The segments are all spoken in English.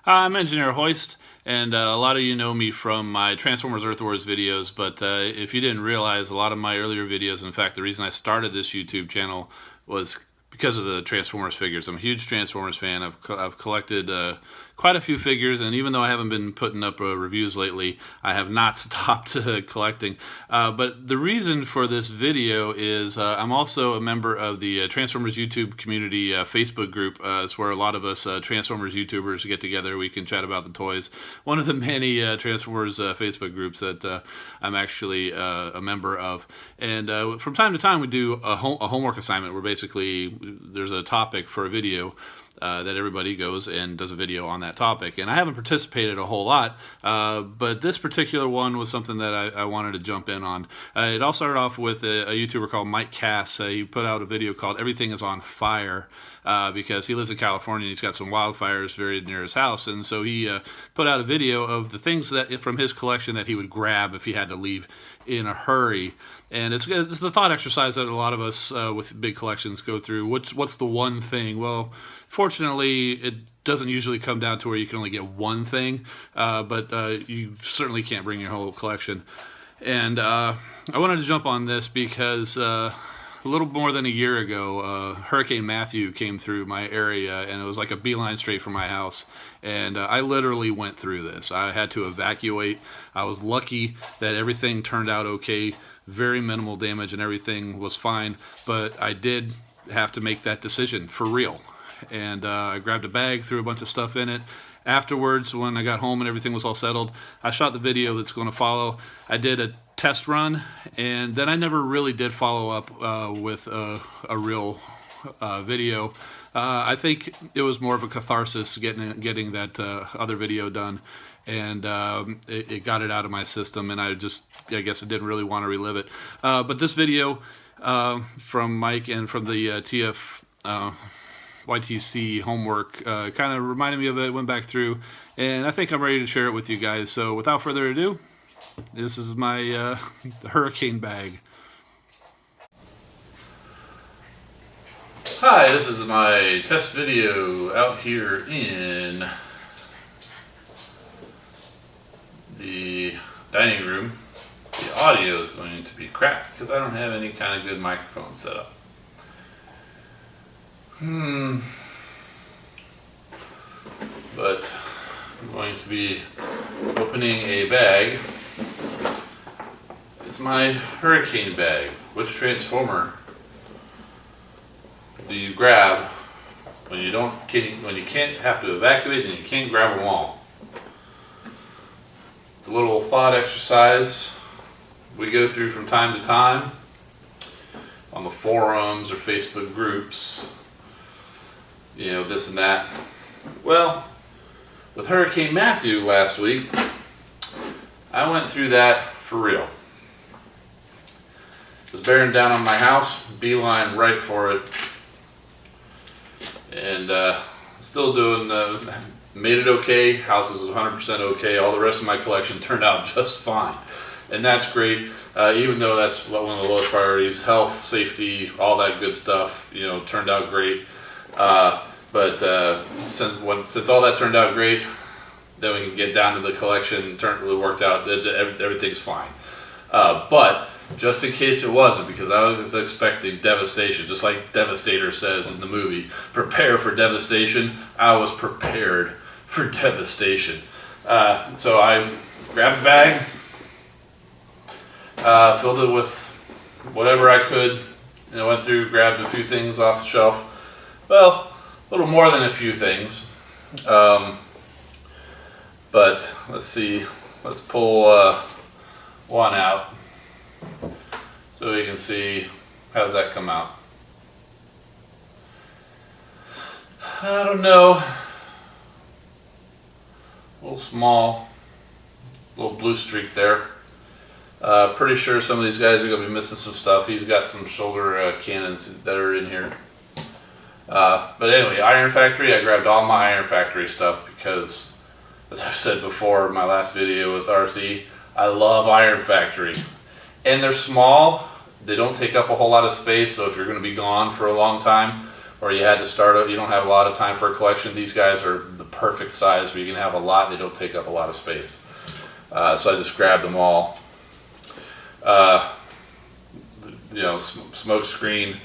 I'm Engineer Hoist, and a lot of you know me from my Transformers Earth Wars videos, but if you didn't realize, a lot of my earlier videos, in fact, the reason I started this YouTube channel was because of the Transformers figures. I'm a huge Transformers fan. I've collected quite a few figures, and even though I haven't been putting up reviews lately, I have not stopped collecting. But the reason for this video is I'm also a member of the Transformers YouTube community Facebook group. It's where a lot of us Transformers YouTubers get together. We can chat about the toys. One of the many Transformers Facebook groups that I'm actually a member of. And from time to time, we do a homework assignment where basically there's a topic for a video that everybody goes and does a video on that topic. And I haven't participated a whole lot, but this particular one was something that I wanted to jump in on. It all started off with a YouTuber called Mike Cass. He put out a video called Everything is on Fire, because he lives in California and he's got some wildfires very near his house. And so he put out a video of the things that from his collection that he would grab if he had to leave in a hurry. And it's the thought exercise that a lot of us with big collections go through. What's the one thing? Well, fortunately, it doesn't usually come down to where you can only get one thing, but you certainly can't bring your whole collection. And I wanted to jump on this because a little more than a year ago, Hurricane Matthew came through my area, and it was like a beeline straight from my house. And I literally went through this. I had to evacuate. I was lucky that everything turned out okay. Very minimal damage and everything was fine, but I did have to make that decision for real. And I grabbed a bag, threw a bunch of stuff in it. Afterwards, when I got home and everything was all settled, I shot the video that's going to follow. I did a test run, and then I never really did follow up with a real video. I think it was more of a catharsis getting that other video done, and it got it out of my system, and I guess I didn't really want to relive it. But this video from Mike and from the TFYTC homework kind of reminded me of it, went back through, and I think I'm ready to share it with you guys. So without further ado, this is my hurricane bag. Hi, this is my test video out here in the dining room. The audio is going to be crap because I don't have any kind of good microphone set up. But I'm going to be opening a bag. It's my hurricane bag. Which Transformer do you grab when you can't have to evacuate and you can't grab them all? It's a little thought exercise we go through from time to time on the forums or Facebook groups, you know, this and that. Well, with Hurricane Matthew last week, I went through that for real. It was bearing down on my house, beeline right for it, and still doing made it okay. House is 100% okay. All the rest of my collection turned out just fine, and that's great. Even though that's one of the lowest priorities, health, safety, all that good stuff, you know, turned out great. But since all that turned out great, then we can get down to the collection. Really worked out. Everything's fine. But just in case it wasn't, because I was expecting devastation, just like Devastator says in the movie, prepare for devastation. I was prepared for devastation. So I grabbed a bag, filled it with whatever I could, and I went through, grabbed a few things off the shelf. Well, a little more than a few things. But let's see, let's pull one out so we can see how does that come out. I don't know, a little small, little blue streak there. Pretty sure some of these guys are going to be missing some stuff. He's got some shoulder cannons that are in here. But anyway, Iron Factory, I grabbed all my Iron Factory stuff because, as I've said before in my last video with RC, I love Iron Factory. And they're small, they don't take up a whole lot of space, so if you're going to be gone for a long time, or you had to start, you don't have a lot of time for a collection, these guys are the perfect size where you can have a lot, they don't take up a lot of space. So I just grabbed them all. You know, smoke screen,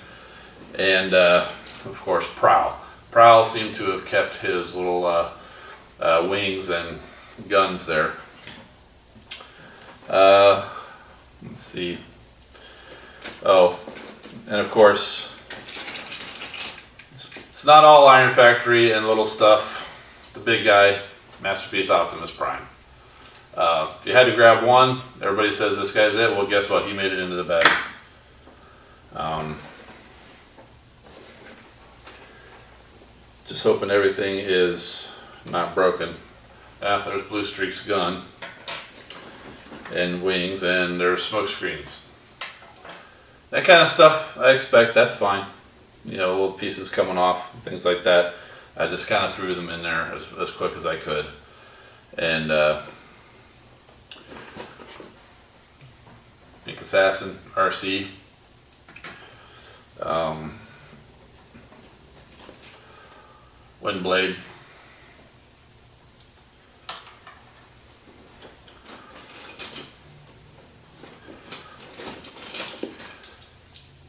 and of course Prowl. Prowl seemed to have kept his little wings and guns there. Let's see. Oh, and of course, it's not all Iron Factory and little stuff. The big guy, Masterpiece Optimus Prime. If you had to grab one, everybody says this guy's it. Well, guess what? He made it into the bag. Just hoping everything is not broken. There's Blue Streak's gun and wings, and there's smoke screens. That kind of stuff I expect, that's fine. You know, little pieces coming off, things like that. I just kind of threw them in there as quick as I could. And Pink Assassin, RC. Windblade.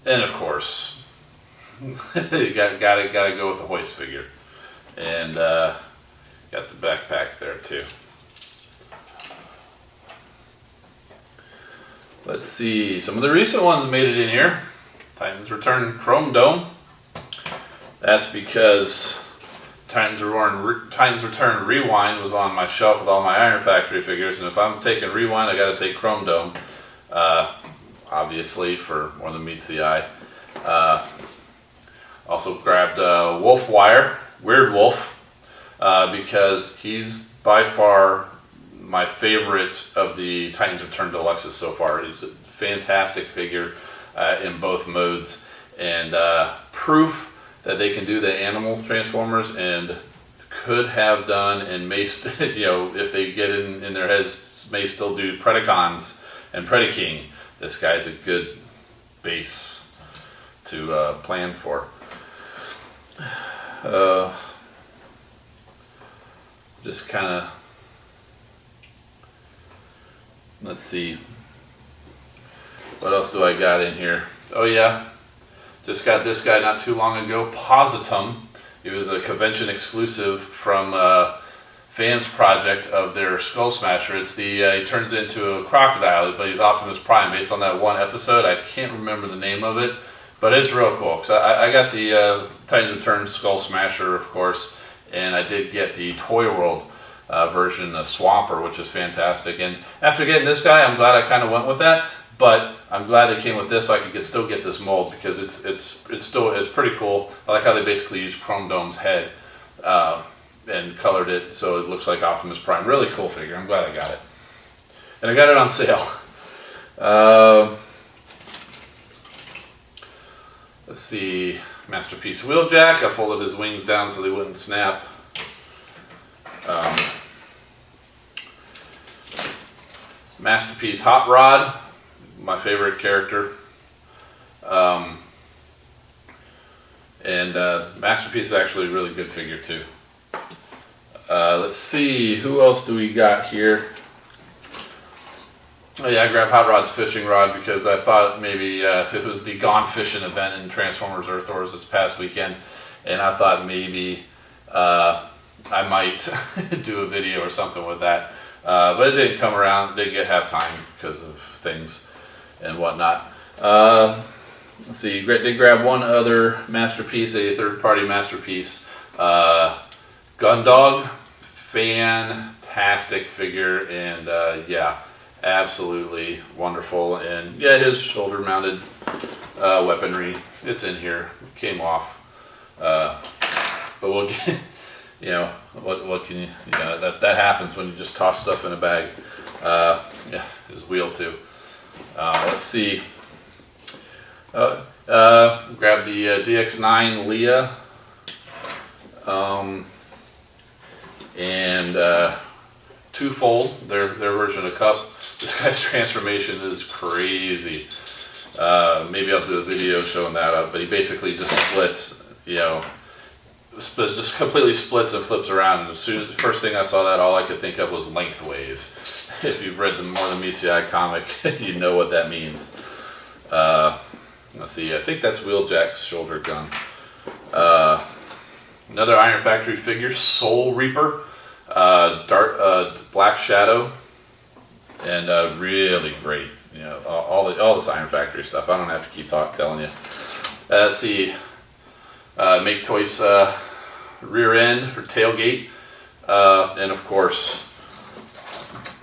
And of course, you gotta go with the Hoist figure, and got the backpack there too. Let's see, some of the recent ones made it in here. Titans Return Chrome Dome. That's because Titans Return Rewind was on my shelf with all my Iron Factory figures, and if I'm taking Rewind, I gotta take Chrome Dome. Obviously, for more than meets the eye. Also grabbed Wolfwire, Weird Wolf, because he's by far my favorite of the Titans Return Deluxes so far. He's a fantastic figure in both modes, and proof that they can do the animal Transformers, and could have done, and may you know, if they get in their heads, may still do Predacons and Predaking. This guy's a good base to plan for. Just kind of, let's see, what else do I got in here? Oh yeah, just got this guy not too long ago, Positum. He was a convention exclusive from Fans Project of their Skull Smasher. It's the he turns into a crocodile, but he's Optimus Prime based on that one episode. I can't remember the name of it, but it's real cool. So I got the Titans Return Skull Smasher, of course, and I did get the Toy World version of Swamper, which is fantastic. And after getting this guy, I'm glad I kind of went with that. But I'm glad they came with this, so I could still get this mold, because it's pretty cool. I like how they basically used Chrome Dome's head. And colored it so it looks like Optimus Prime. Really cool figure. I'm glad I got it. And I got it on sale. Let's see. Masterpiece Wheeljack. I folded his wings down so they wouldn't snap. Masterpiece Hot Rod. My favorite character. And Masterpiece is actually a really good figure too. Let's see, who else do we got here? Oh yeah, I grabbed Hot Rod's fishing rod because I thought maybe it was the Gone Fishing event in Transformers Earth Wars this past weekend, and I thought maybe I might do a video or something with that. But it didn't come around, didn't get half time because of things and whatnot. Let's see, did grab one other Masterpiece, a third-party Masterpiece. Gundog, fantastic figure, and yeah, absolutely wonderful. And yeah, his shoulder-mounted weaponry, it's in here, came off. But we'll get, you know, what can you know, that happens when you just toss stuff in a bag. Yeah, his wheel too. Let's see. Grab the DX9 Leah. And Twofold, their version of Cup. This guy's transformation is crazy. Maybe I'll do a video showing that up, but he basically just splits you know, just completely splits and flips around. And as soon as the first thing I saw that, all I could think of was lengthways. If you've read the more than meets the eye comic, you know what that means. Let's see, I think that's Wheeljack's shoulder gun. Another Iron Factory figure, Soul Reaper, Black Shadow, and really great. You know, all this Iron Factory stuff. I don't have to keep telling you. Let's see, Make Toys rear end for tailgate, and of course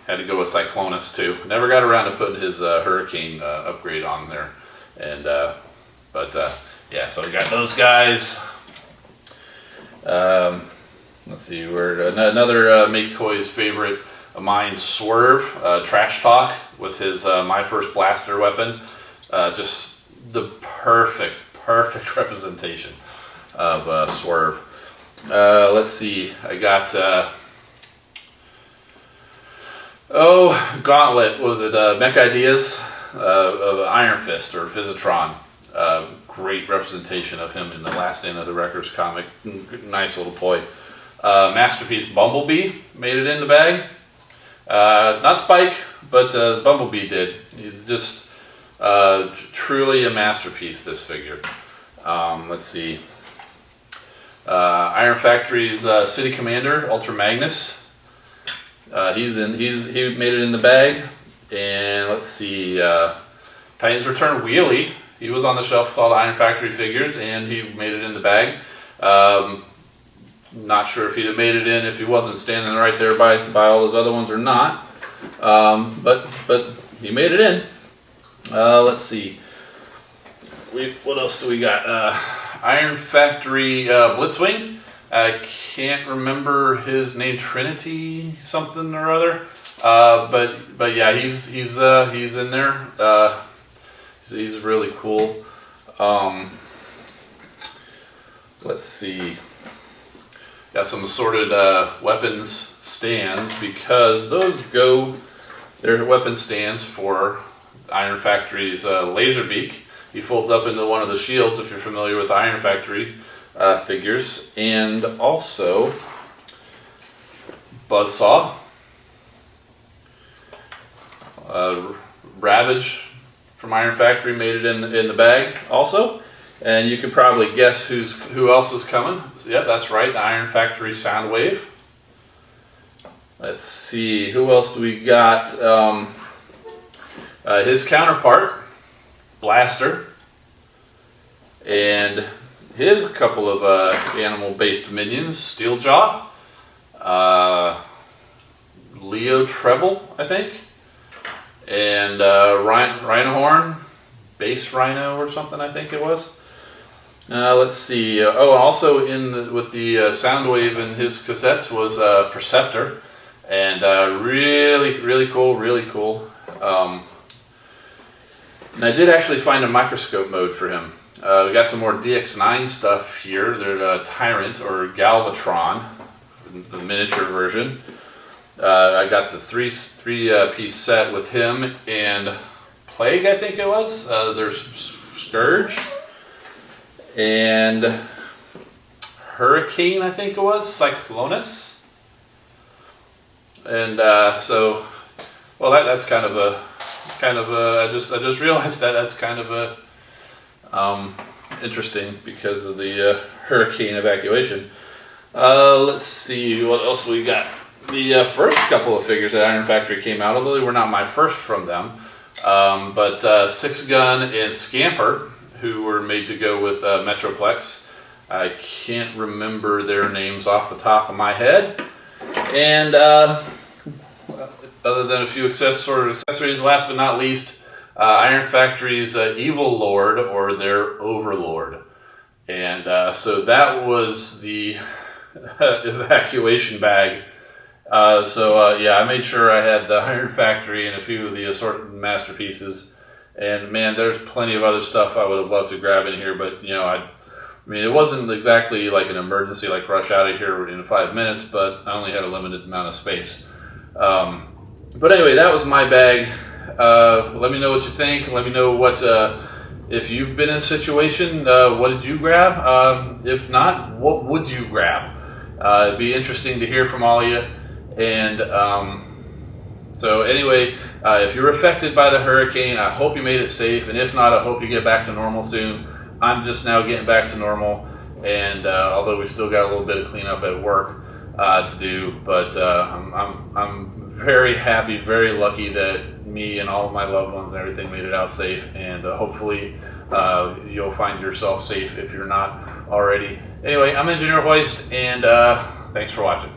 had to go with Cyclonus too. Never got around to putting his Hurricane upgrade on there, and yeah, so we got those guys. Let's see, we're another Make Toys favorite of mine, Swerve, Trash Talk with his My First Blaster weapon. Just the perfect representation of Swerve. Let's see, I got Gauntlet, was it Mech Ideas of Iron Fist or Physitron. Great representation of him in the Last Stand of the Records comic. Nice little toy. Masterpiece Bumblebee made it in the bag. Not Spike, but Bumblebee did. He's just truly a masterpiece, this figure. Let's see. Iron Factory's City Commander, Ultra Magnus. He made it in the bag. And let's see, Titans Return Wheelie. He was on the shelf with all the Iron Factory figures, and he made it in the bag. Not sure if he'd have made it in if he wasn't standing right there by all those other ones or not. But he made it in. Let's see. What else do we got? Iron Factory Blitzwing. I can't remember his name. Trinity something or other. But yeah, he's in there. He's really cool. Let's see. Got some assorted weapons stands, because they're weapon stands for Iron Factory's Laserbeak. He folds up into one of the shields, if you're familiar with Iron Factory figures. And also Buzzsaw, Ravage from Iron Factory made it in the bag also. And you can probably guess who else is coming. Yep, that's right, the Iron Factory Soundwave. Let's see, who else do we got? His counterpart, Blaster, and his couple of animal-based minions, Steeljaw, Leo Treble, I think, and Rhinohorn, Base Rhino or something, I think it was. Let's see. Also with the Soundwave in his cassettes was Perceptor, and really cool. And I did actually find a microscope mode for him. We got some more DX9 stuff here. They're Tyrant or Galvatron, the miniature version. I got the three piece set with him and Plague, I think it was. There's Scourge and Hurricane, I think it was, Cyclonus. And so, well, that's kind of a I just realized that's kind of a interesting because of the hurricane evacuation. Let's see what else we got. The first couple of figures that Iron Factory came out, although they were not my first from them, but Six Gun and Scamper, who were made to go with Metroplex. I can't remember their names off the top of my head. And other than a few accessories, last but not least, Iron Factory's Evil Lord, or their Overlord. And so that was the evacuation bag. Yeah, I made sure I had the Iron Factory and a few of the assorted masterpieces. And man, there's plenty of other stuff I would have loved to grab in here, but you know, I mean, it wasn't exactly like an emergency, like rush out of here in 5 minutes, but I only had a limited amount of space. But anyway, that was my bag. Let me know what you think. Let me know what if you've been in a situation, what did you grab? If not, what would you grab? It'd be interesting to hear from all of you. And so anyway, if you're affected by the hurricane, I hope you made it safe. And if not, I hope you get back to normal soon. I'm just now getting back to normal. And although we still got a little bit of cleanup at work to do, but I'm very happy, very lucky that me and all of my loved ones and everything made it out safe. And hopefully you'll find yourself safe if you're not already. Anyway, I'm Engineer Hoist, and thanks for watching.